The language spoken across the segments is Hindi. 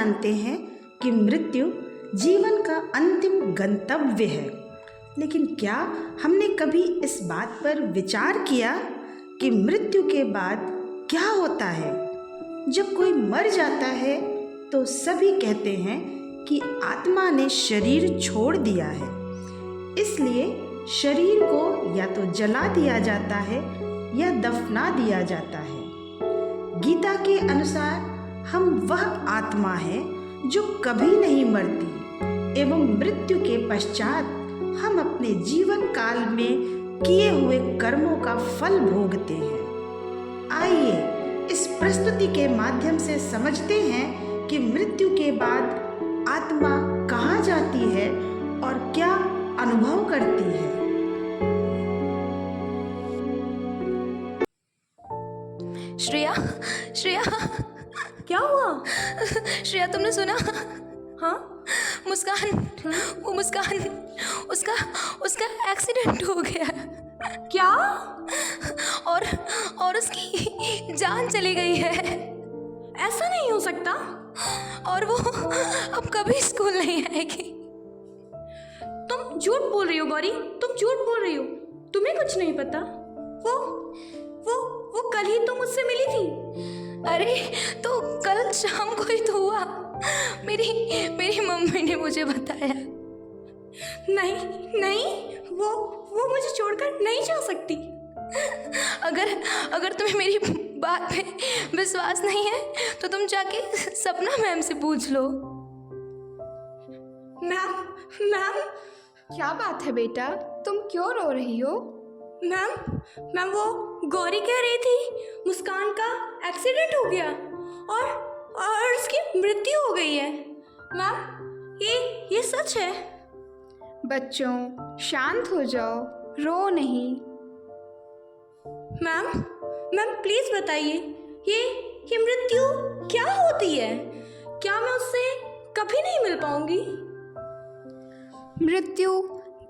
जानते हैं कि मृत्यु जीवन का अंतिम गंतव्य है, लेकिन क्या हमने कभी इस बात पर विचार किया कि मृत्यु के बाद क्या होता है? जब कोई मर जाता है तो सभी कहते हैं कि आत्मा ने शरीर छोड़ दिया है, इसलिए शरीर को या तो जला दिया जाता है या दफना दिया जाता है। गीता के अनुसार हम वह आत्मा है जो कभी नहीं मरती एवं मृत्यु के पश्चात हम अपने जीवन काल में किए हुए कर्मों का फल भोगते हैं। आइए इस प्रस्तुति के माध्यम से समझते हैं कि मृत्यु के बाद आत्मा कहाँ जाती है और क्या अनुभव करती है। श्रेया, श्रेया, क्या हुआ? श्रेया तुमने सुना? हाँ? मुस्कान, वो मुस्कान, उसका एक्सीडेंट हो गया। क्या? और उसकी जान चली गई है। ऐसा नहीं हो सकता। और वो अब कभी स्कूल नहीं आएगी। तुम झूठ बोल रही हो गौरी, तुम झूठ बोल रही हो। तुम्हें कुछ नहीं पता। वो कल ही तो मुझसे मिली थी। अरे तो कल शाम को ही तो हुआ। मेरी मम्मी ने मुझे बताया। नहीं, वो मुझे छोड़कर नहीं जा सकती। अगर तुम्हें मेरी बात पे विश्वास नहीं है तो तुम जाके सपना मैम से पूछ लो। मैम, क्या बात है बेटा, तुम क्यों रो रही हो? मैम वो गौरी कह रही थी मुस्कान का एक्सीडेंट हो गया और उसकी मृत्यु हो गई है। मैम ये सच है। बच्चों शांत हो जाओ, रो नहीं। मैम प्लीज बताइए, ये मृत्यु क्या होती है? क्या मैं उससे कभी नहीं मिल पाऊंगी? मृत्यु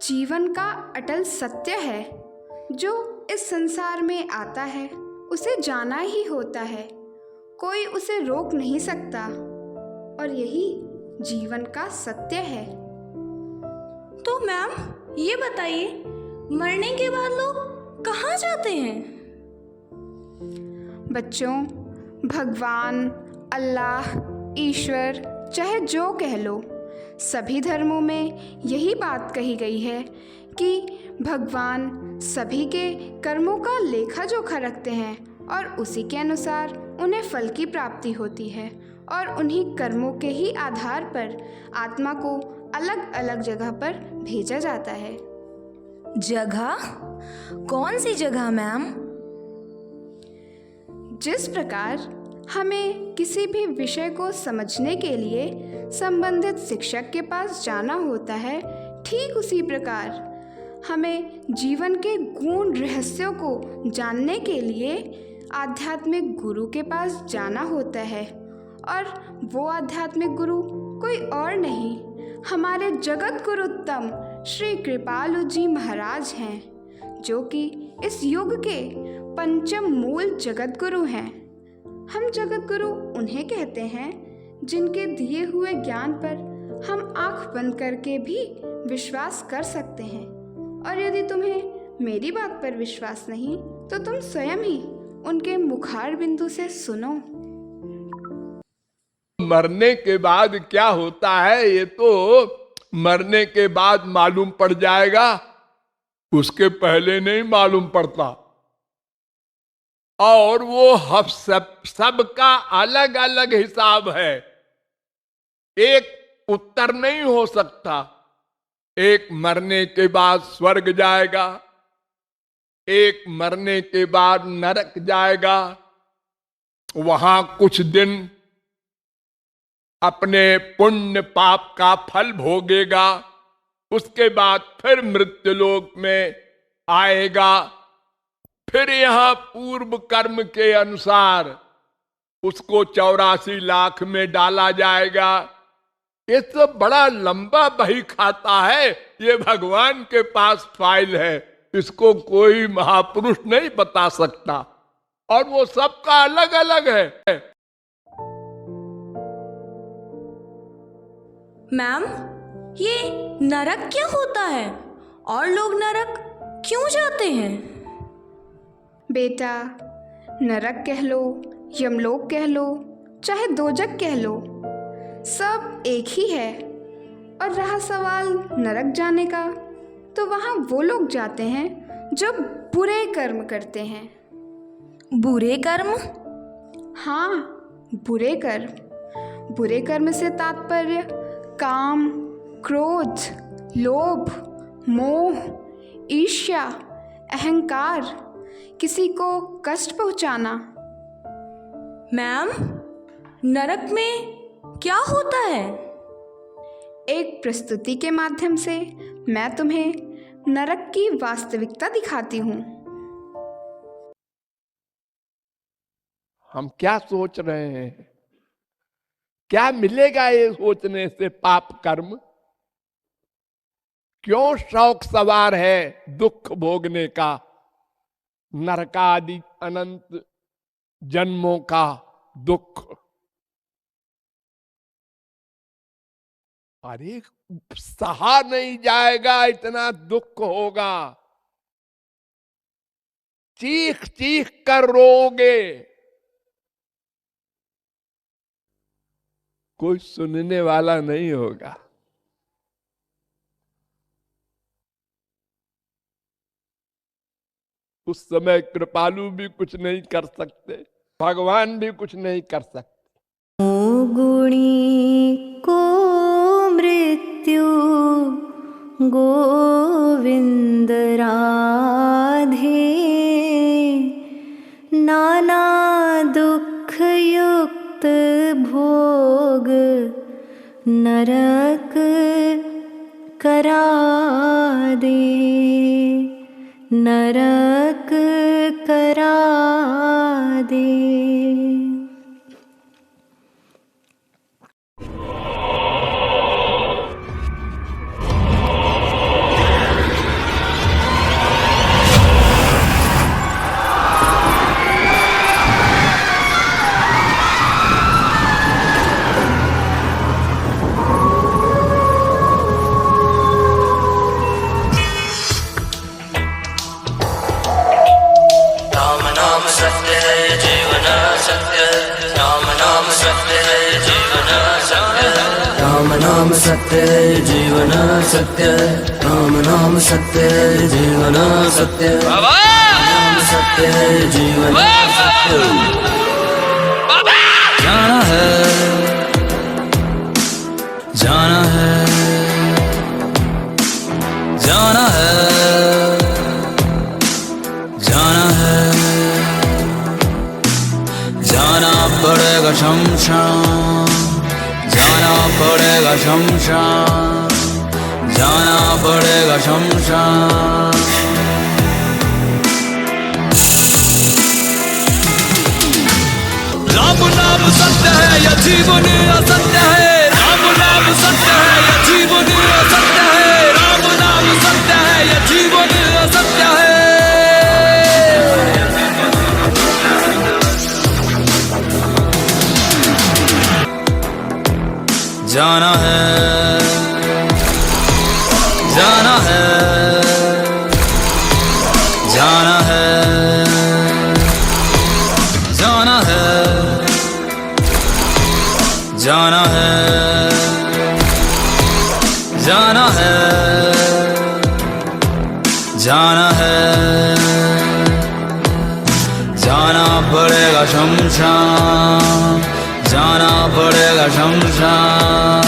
जीवन का अटल सत्य है। जो इस संसार में आता है उसे जाना ही होता है, कोई उसे रोक नहीं सकता, और यही जीवन का सत्य है। तो मैम ये बताइए, मरने के बाद लोग कहाँ जाते हैं? बच्चों, भगवान, अल्लाह, ईश्वर, चाहे जो कह लो, सभी धर्मों में यही बात कही गई है कि भगवान सभी के कर्मों का लेखा जोखा रखते हैं और उसी के अनुसार उन्हें फल की प्राप्ति होती है, और उन्हीं कर्मों के ही आधार पर आत्मा को अलग अलग जगह पर भेजा जाता है। जगह? कौन सी जगह मैम? जिस प्रकार हमें किसी भी विषय को समझने के लिए संबंधित शिक्षक के पास जाना होता है, ठीक उसी प्रकार हमें जीवन के गूढ़ रहस्यों को जानने के लिए आध्यात्मिक गुरु के पास जाना होता है। और वो आध्यात्मिक गुरु कोई और नहीं, हमारे जगत गुरुत्तम श्री कृपालु जी महाराज हैं, जो कि इस युग के पंचम मूल जगत गुरु हैं। हम जगत गुरु उन्हें कहते हैं जिनके दिए हुए ज्ञान पर हम आंख बंद करके भी विश्वास कर सकते हैं। और यदि तुम्हें मेरी बात पर विश्वास नहीं तो तुम स्वयं ही उनके मुखार बिंदु से सुनो। मरने के बाद क्या होता है ये तो मरने के बाद मालूम पड़ जाएगा, उसके पहले नहीं मालूम पड़ता। और वो सबका अलग अलग हिसाब है, एक उत्तर नहीं हो सकता। एक मरने के बाद स्वर्ग जाएगा, एक मरने के बाद नरक जाएगा, वहां कुछ दिन अपने पुण्य पाप का फल भोगेगा, उसके बाद फिर मृत्युलोक में आएगा। फिर यहां पूर्व कर्म के अनुसार उसको 84 लाख में डाला जाएगा। ये तो बड़ा लंबा बही खाता है, ये भगवान के पास फाइल है, इसको कोई महापुरुष नहीं बता सकता, और वो सबका अलग अलग है। मैम, ये नरक क्या होता है और लोग नरक क्यों जाते हैं? बेटा, नरक कह लो, यमलोक कह लो, चाहे दोजक कह लो, सब एक ही है। और रहा सवाल नरक जाने का, तो वहाँ वो लोग जाते हैं जो बुरे कर्म करते हैं। बुरे कर्म? हाँ, बुरे कर्म। बुरे कर्म से तात्पर्य काम, क्रोध, लोभ, मोह, ईर्ष्या, अहंकार, किसी को कष्ट पहुंचाना। मैम, नरक में क्या होता है? एक प्रस्तुति के माध्यम से मैं तुम्हें नरक की वास्तविकता दिखाती हूँ। हम क्या सोच रहे हैं? क्या मिलेगा ये सोचने से पाप कर्म? क्यों शौक सवार है दुख भोगने का, नरकादि अनंत जन्मों का दुख? अरे सहा नहीं जाएगा, इतना दुख होगा, चीख चीख कर रोगे, कोई सुनने वाला नहीं होगा। उस समय कृपालु भी कुछ नहीं कर सकते, भगवान भी कुछ नहीं कर सकते। गुणी को मृत्यु गोविंद राधे, नाना दुख युक्त भोग नरक करा दे, नरक करा दे। नाम सत्य है, जीवन सत्य है, राम नाम सत्य है, जीवन सत्य है, नाम सत्य है, जीवन सत्य है। जाना है, जाना है, जाना है, जाना है, जाना पड़ेगा शमशान, जाना पड़ेगा शमशान, जाना पड़ेगा शमशान। राम नाम सत्य है, या जीवन असत्य है, राम नाम सत्य है, या जीवन असत्य है, राम नाम सत्य है, या जीवन असत्य है। जाना है, जाना है, जाना है, जाना है, जाना है, जाना है, जाना है, जाना पड़ेगा शमशान, जाना पड़ेगा शमशान,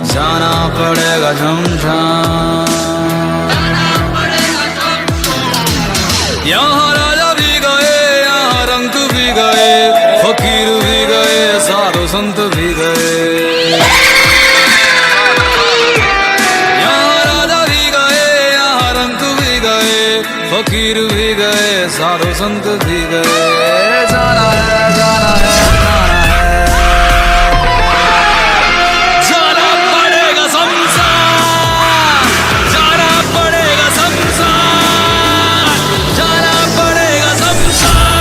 जाना पड़ेगा शमशान। यहाँ राजा भी गए, यहाँ रंग भी गए, फकीर भी गए, साधु संत भी गए। यहाँ राजा भी गए, यहाँ रंग भी गए, फकीर भी गए, साधु संत भी गए। जाना है, जाना है, जाना है, जाना पड़ेगा शमशान, जाना पड़ेगा शमशान, जाना पड़ेगा शमशान।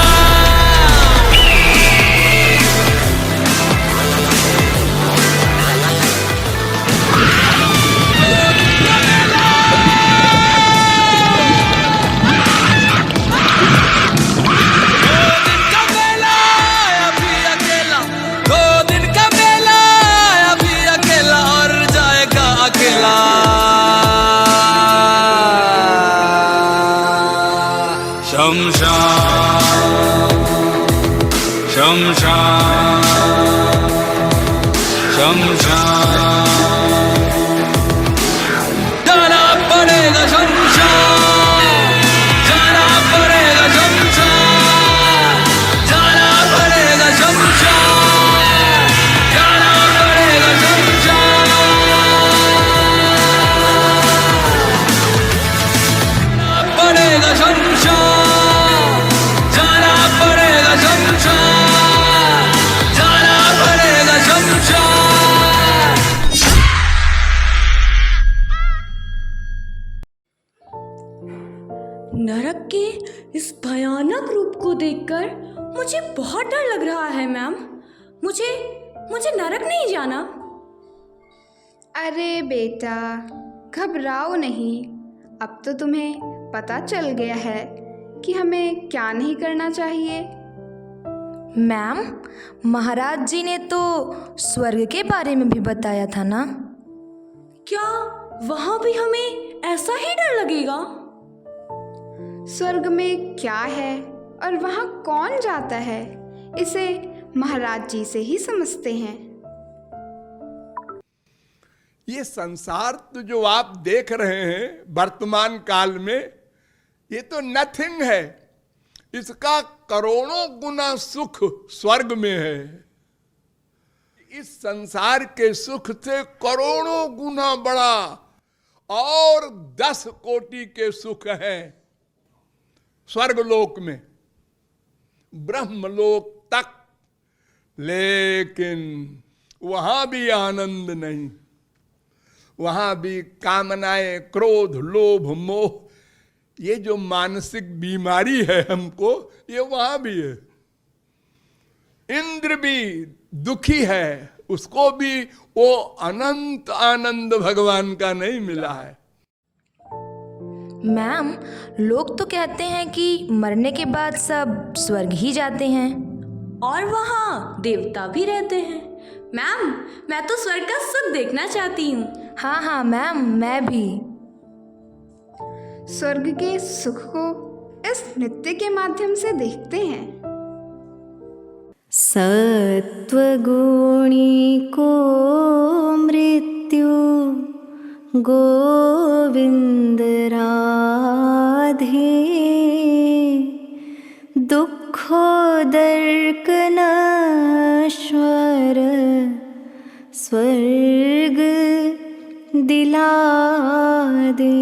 जाना पड़ेगा शमशान, जाना पड़ेगा शमशान, जाना पड़ेगा शमशान, जाना पड़ेगा शमशान, जाना पड़ेगा शमशान, जाना पड़ेगा शमशान, जाना पड़ेगा शमशान। नरक के इस भयानक रूप को देखकर मुझे बहुत डर लग रहा है मैम। मुझे नरक नहीं जाना। अरे बेटा, घबराओ नहीं। अब तो तुम्हें पता चल गया है कि हमें क्या नहीं करना चाहिए। मैम, महाराज जी ने तो स्वर्ग के बारे में भी बताया था ना? क्या वहाँ भी हमें ऐसा ही डर लगेगा? स्वर्ग में क्या है और वहाँ कौन जाता है, इसे महाराज जी से ही समझते हैं। ये संसार तो जो आप देख रहे हैं वर्तमान काल में, ये तो नथिंग है। इसका करोड़ों गुना सुख स्वर्ग में है। इस संसार के सुख से करोड़ों गुना बड़ा और 10 कोटि के सुख है स्वर्गलोक में, ब्रह्मलोक तक। लेकिन वहां भी आनंद नहीं, वहां भी कामनाएं, क्रोध, लोभ, मोह, ये जो मानसिक बीमारी है हमको, ये वहां भी है। इंद्र भी दुखी है, उसको भी वो अनंत आनंद भगवान का नहीं मिला है। मैम, लोग तो कहते हैं कि मरने के बाद सब स्वर्ग ही जाते हैं और वहाँ देवता भी रहते हैं। मैम, मैं तो स्वर्ग का सुख देखना चाहती हूँ। हाँ हाँ मैम, मैं भी। स्वर्ग के सुख को इस नृत्य के माध्यम से देखते हैं। सत्वगुणी को मृत्यु गोविंद राधे, दुखोदर्क नश्वर स्वर्ग दिला दे।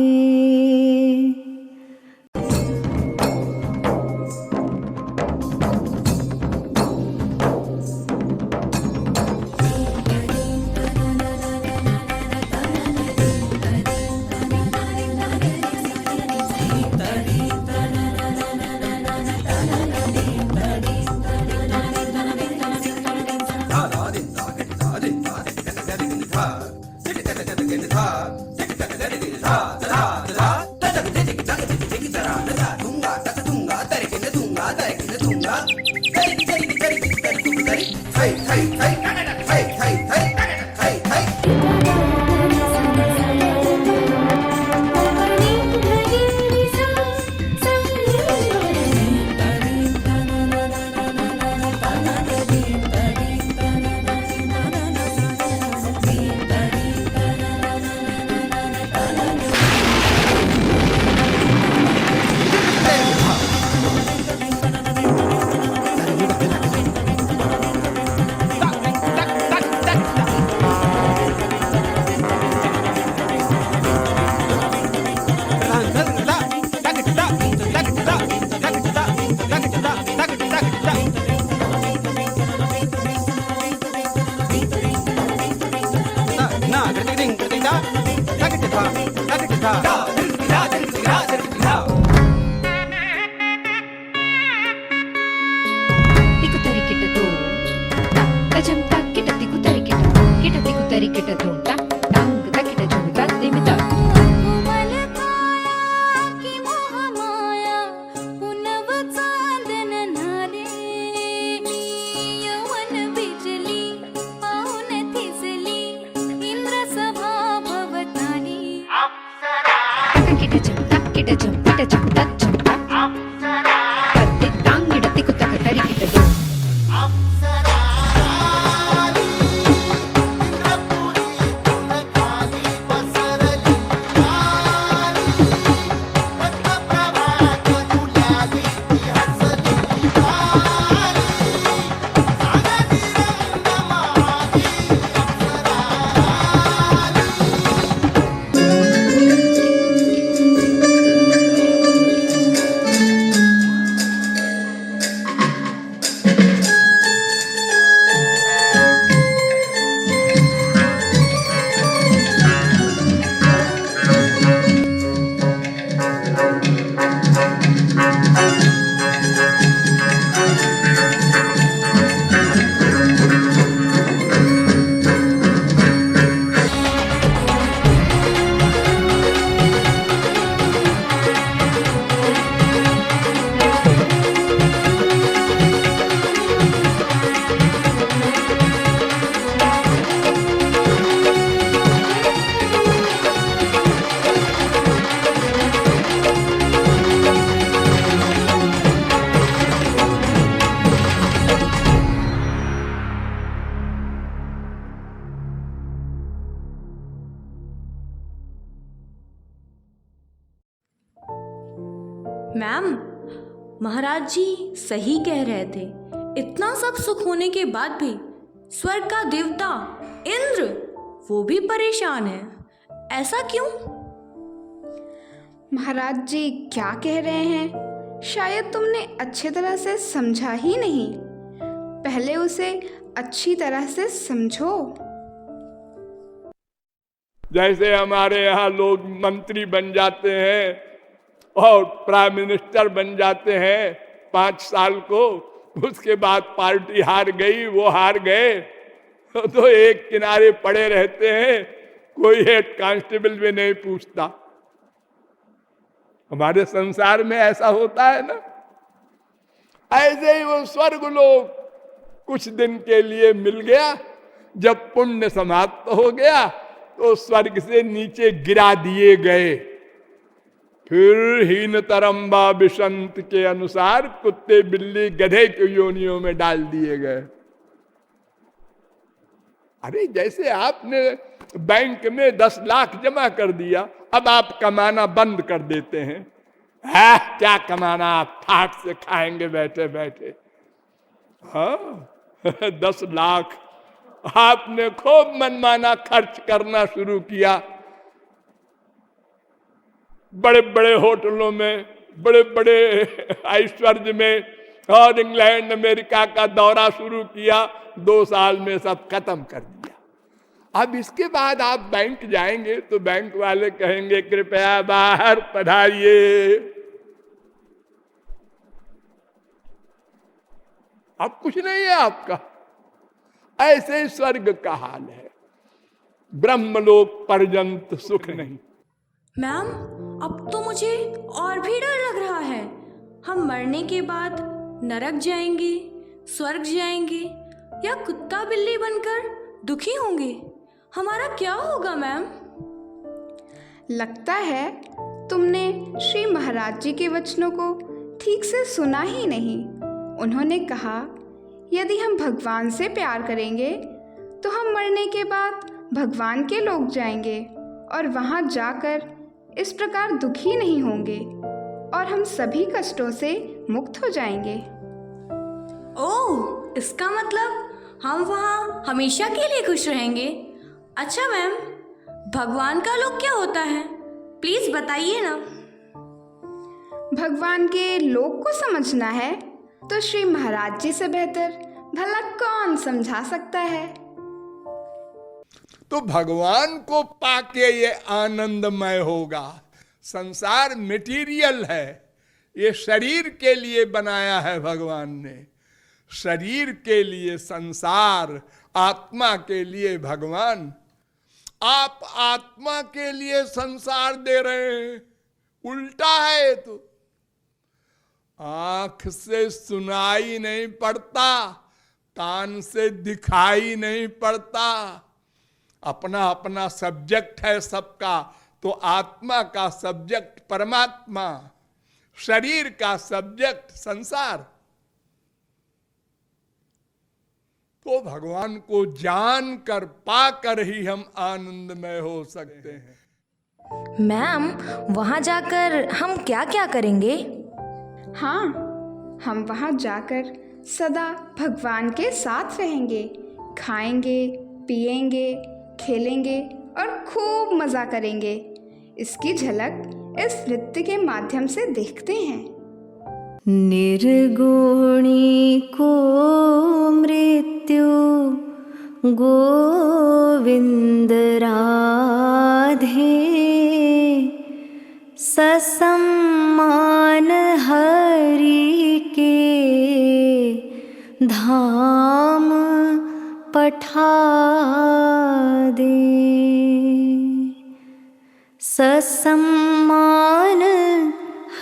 मैम, महाराज जी सही कह रहे थे। इतना सब सुख होने के बाद भी स्वर्ग का देवता इंद्र वो भी परेशान है। ऐसा क्यों? महाराज जी क्या कह रहे हैं, शायद तुमने अच्छी तरह से समझा ही नहीं। पहले उसे अच्छी तरह से समझो। जैसे हमारे यहाँ लोग मंत्री बन जाते हैं और प्राइम मिनिस्टर बन जाते हैं 5 साल को, उसके बाद पार्टी हार गई, वो हार गए तो एक किनारे पड़े रहते हैं, कोई हेड कांस्टेबल भी नहीं पूछता। हमारे संसार में ऐसा होता है ना। ऐसे ही वो स्वर्ग लोग कुछ दिन के लिए मिल गया, जब पुण्य समाप्त हो गया तो स्वर्ग से नीचे गिरा दिए गए। फिर हीन तरम्बा विसंत के अनुसार कुत्ते बिल्ली गधे की योनियों में डाल दिए गए। अरे जैसे आपने बैंक में 10 लाख जमा कर दिया, अब आप कमाना बंद कर देते हैं। क्या कमाना, आप ठाट से खाएंगे बैठे बैठे। हाँ 10 लाख आपने खूब मनमाना खर्च करना शुरू किया, बड़े बड़े होटलों में, बड़े बड़े ऐश्वर्य में, और इंग्लैंड अमेरिका का दौरा शुरू किया। 2 साल में सब खत्म कर दिया। अब इसके बाद आप बैंक जाएंगे तो बैंक वाले कहेंगे कृपया बाहर पधारिए। अब कुछ नहीं है आपका। ऐसे स्वर्ग का हाल है, ब्रह्मलोक पर्यंत सुख नहीं। मैम, अब तो मुझे और भी डर लग रहा है। हम मरने के बाद नरक जाएंगे, स्वर्ग जाएंगे, या कुत्ता बिल्ली बनकर दुखी होंगे? हमारा क्या होगा मैम? लगता है तुमने श्री महाराज जी के वचनों को ठीक से सुना ही नहीं। उन्होंने कहा यदि हम भगवान से प्यार करेंगे तो हम मरने के बाद भगवान के लोग जाएंगे और वहाँ जाकर इस प्रकार दुखी नहीं होंगे और हम सभी कष्टों से मुक्त हो जाएंगे। ओह, इसका मतलब हम वहाँ हमेशा के लिए खुश रहेंगे। अच्छा मैम, भगवान का लोक क्या होता है? प्लीज बताइए ना। भगवान के लोक को समझना है तो श्री महाराज जी से बेहतर भला कौन समझा सकता है। तो भगवान को पाके ये आनंदमय होगा। संसार मटेरियल है, ये शरीर के लिए बनाया है भगवान ने। शरीर के लिए संसार, आत्मा के लिए भगवान। आप आत्मा के लिए संसार दे रहे हैं, उल्टा है। तो आंख से सुनाई नहीं पड़ता, कान से दिखाई नहीं पड़ता, अपना अपना सब्जेक्ट है सबका। तो आत्मा का सब्जेक्ट परमात्मा, शरीर का सब्जेक्ट संसार। तो भगवान को जान कर पाकर ही हम आनंदमय हो सकते हैं। मैम, वहाँ जाकर हम क्या क्या करेंगे? हाँ, हम वहाँ जाकर सदा भगवान के साथ रहेंगे, खाएंगे, पिएंगे, खेलेंगे और खूब मज़ा करेंगे। इसकी झलक इस नृत्य के माध्यम से देखते हैं। निर्गुणी को मृत्यु गोविंद राधे, ससम्मान हरि के धाम पठा दे। ससम्मान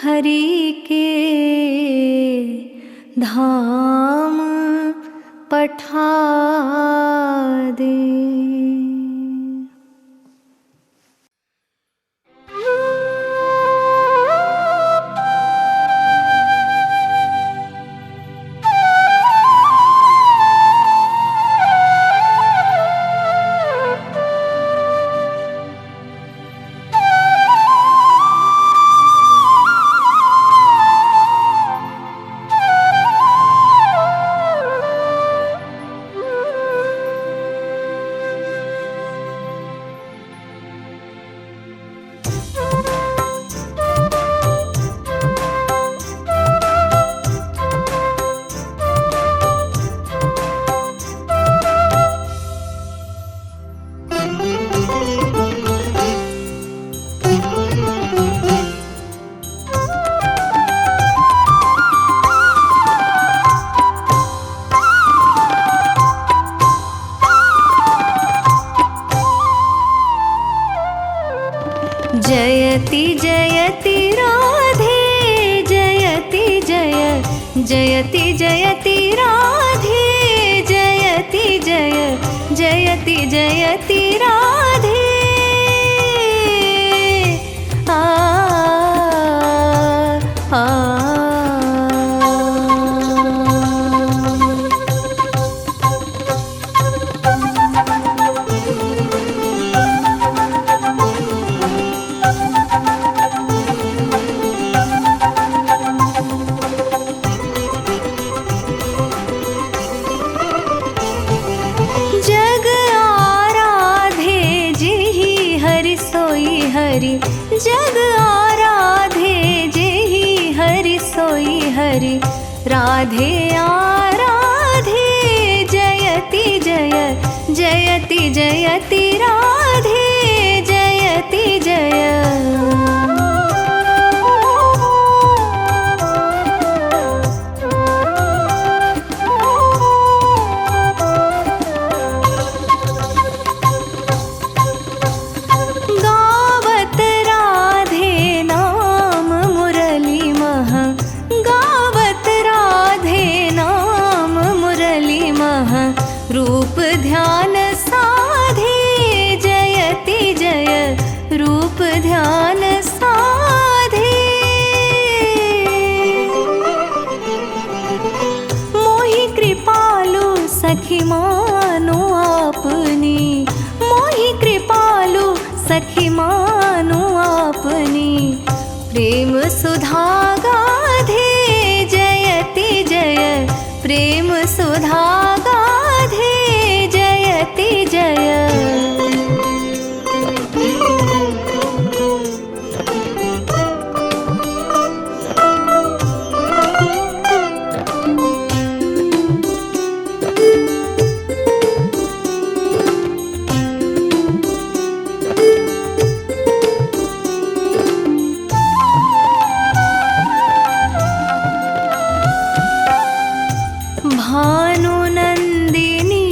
हरि के धाम पठा दे। जयति जयति राधे जयति जय जयति जयति राधे जयति जय जयति जयति राधे जग आराधे जेहि हरि सोई हरि जग आराधे जेहि हरि सोई हरि राधे आराधे जयति जय जयति जयति राधे जयति जय गावत राधे नाम मुरली मह गावत राधे नाम मुरली मह रूप ध्यान साधे जयति जय रूप ध्यान साधे मोहि कृपालु सखी मानो आपनी मोहि कृपालु सखी मानो आपनी प्रेम सुधा गाधे जयति जय प्रेम सुधा गाधे जयति जय भानु नंदिनी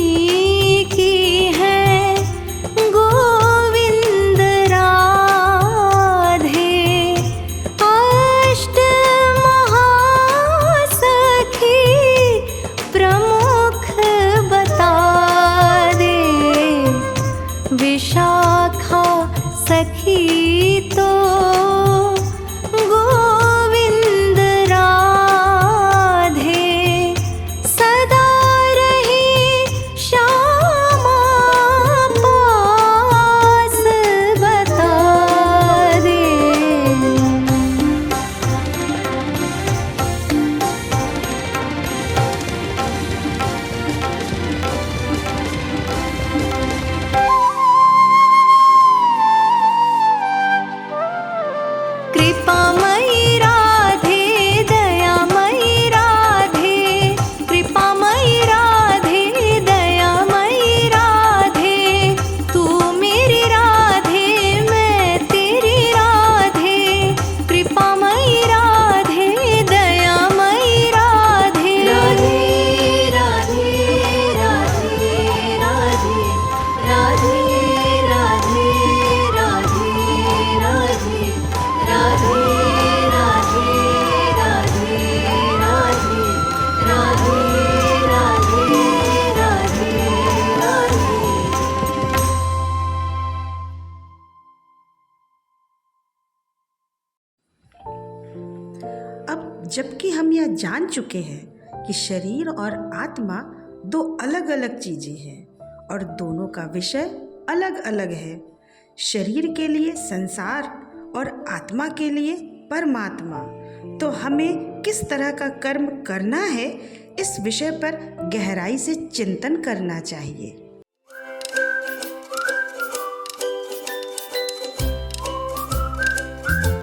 की है गोविंद राधे अष्ट महासखी प्रमुख बता दे विशाखा सखी तो गोविंद राधे सदा रही श्यामा पास बता दे कृपामयी राधे दयामयी राधे कृपामयी राधे दयामयी राधे तू मेरी राधे मैं तेरी राधे कृपामयी राधे दयामयी राधे राधे राधे राधे राधे राधे राधे राधे राधे राधे राधे राधे राधे राधे राधे राधे अब जबकि हम यह जान चुके हैं कि शरीर और आत्मा दो अलग अलग चीज़ें हैं और दोनों का विषय अलग अलग है, शरीर के लिए संसार और आत्मा के लिए परमात्मा, तो हमें किस तरह का कर्म करना है इस विषय पर गहराई से चिंतन करना चाहिए।